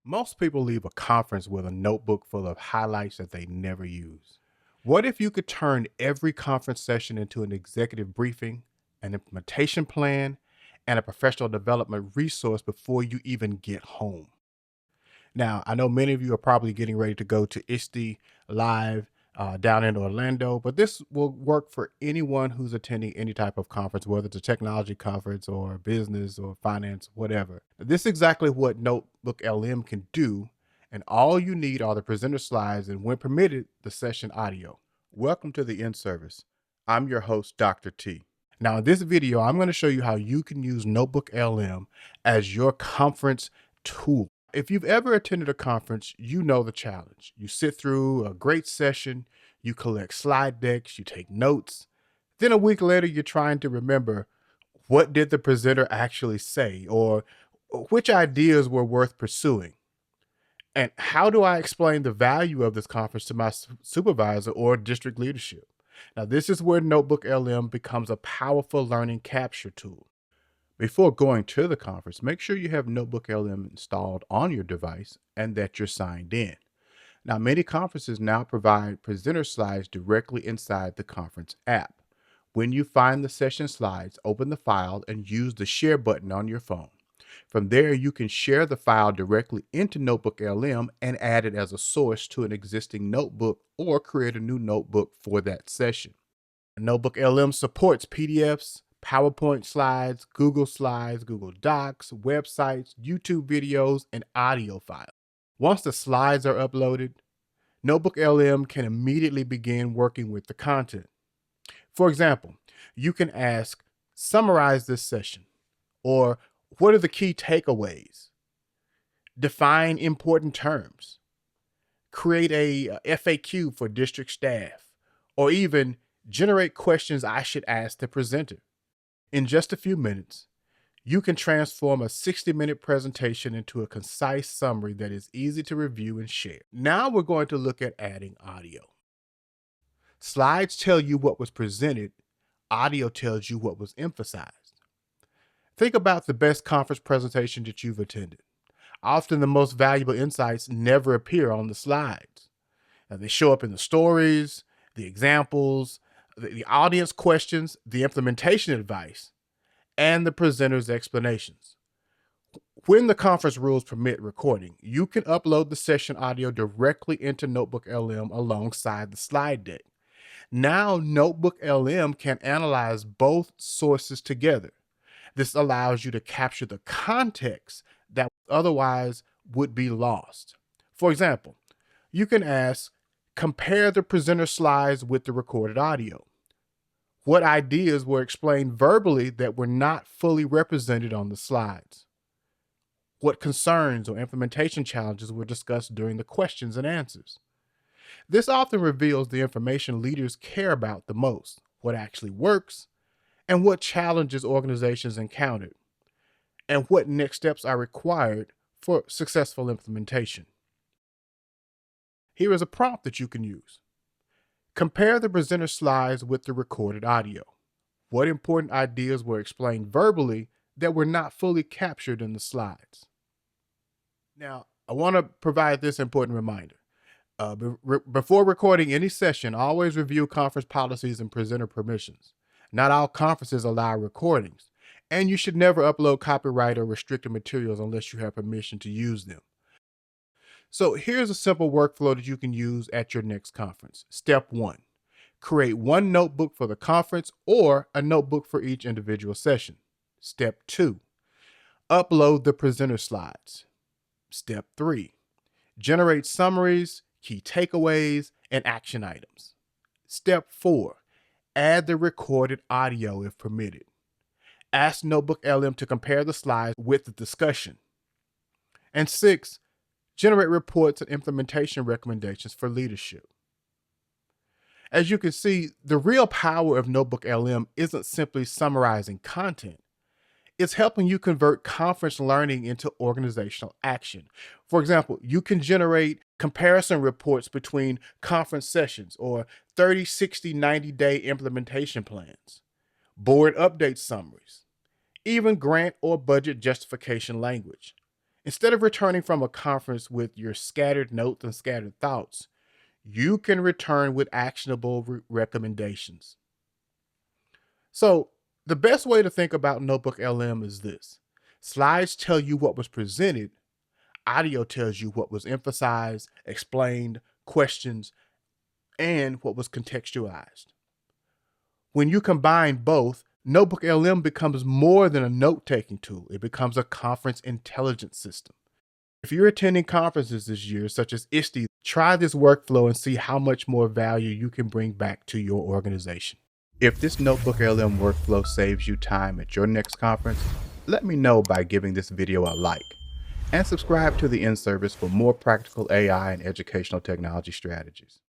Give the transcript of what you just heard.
Most people leave a conference with a notebook full of highlights that they never use. What if you could turn every conference session into an executive briefing, an implementation plan, and a professional development resource before you even get home? Now, I know many of you are probably getting ready to go to ISTE Live down in Orlando, but this will work for anyone who's attending any type of conference, whether it's a technology conference or business or finance, whatever. This is exactly what Notebook LM can do, and all you need are the presenter slides and, when permitted, the session audio. Welcome to the in-service. I'm your host, Dr. T. Now, in this video, I'm going to show you how you can use Notebook LM as your conference tool. If you've ever attended a conference, you know the challenge. You sit through a great session, you collect slide decks, you take notes. Then a week later, you're trying to remember, what did the presenter actually say, or which ideas were worth pursuing? And how do I explain the value of this conference to my supervisor or district leadership? Now, this is where Notebook LM becomes a powerful learning capture tool. Before going to the conference, make sure you have Notebook LM installed on your device and that you're signed in. Now, many conferences now provide presenter slides directly inside the conference app. When you find the session slides, open the file and use the share button on your phone. From there, you can share the file directly into Notebook LM and add it as a source to an existing notebook or create a new notebook for that session. Notebook LM supports PDFs, PowerPoint slides, Google Docs, websites, YouTube videos, and audio files. Once the slides are uploaded, Notebook LM can immediately begin working with the content. For example, you can ask, summarize this session, or what are the key takeaways? Define important terms. Create a FAQ for district staff, or even generate questions I should ask the presenter. In just a few minutes, you can transform a 60-minute presentation into a concise summary that is easy to review and share. Now we're going to look at adding audio. Slides tell you what was presented, audio tells you what was emphasized. Think about the best conference presentation that you've attended. Often the most valuable insights never appear on the slides. Now, they show up in the stories, the examples, the audience questions, the implementation advice, and the presenter's explanations. When the conference rules permit recording, you can upload the session audio directly into Notebook LM alongside the slide deck. Now, Notebook LM can analyze both sources together. This allows you to capture the context that otherwise would be lost. For example, you can ask, compare the presenter slides with the recorded audio. What ideas were explained verbally that were not fully represented on the slides? What concerns or implementation challenges were discussed during the questions and answers? This often reveals the information leaders care about the most, what actually works, and what challenges organizations encountered, and what next steps are required for successful implementation. Here is a prompt that you can use. Compare the presenter slides with the recorded audio. What important ideas were explained verbally that were not fully captured in the slides? Now, I want to provide this important reminder. Before recording any session, always review conference policies and presenter permissions. Not all conferences allow recordings, and you should never upload copyright or restricted materials unless you have permission to use them. So here's a simple workflow that you can use at your next conference. Step 1, create one notebook for the conference or a notebook for each individual session. Step 2, upload the presenter slides. Step 3, generate summaries, key takeaways, and action items. Step 4, add the recorded audio if permitted. Ask Notebook LM to compare the slides with the discussion. And 6, generate reports and implementation recommendations for leadership. As you can see, the real power of Notebook LM isn't simply summarizing content. It's helping you convert conference learning into organizational action. For example, you can generate comparison reports between conference sessions or 30, 60, 90-day implementation plans, board update summaries, even grant or budget justification language. Instead of returning from a conference with your scattered notes and scattered thoughts, you can return with actionable recommendations. So, the best way to think about NotebookLM is this: slides tell you what was presented, audio tells you what was emphasized, explained, questions, and what was contextualized. When you combine both, NotebookLM becomes more than a note-taking tool. It becomes a conference intelligence system. If you're attending conferences this year, such as ISTE, try this workflow and see how much more value you can bring back to your organization. If this NotebookLM workflow saves you time at your next conference, let me know by giving this video a like, and subscribe to the in-service for more practical AI and educational technology strategies.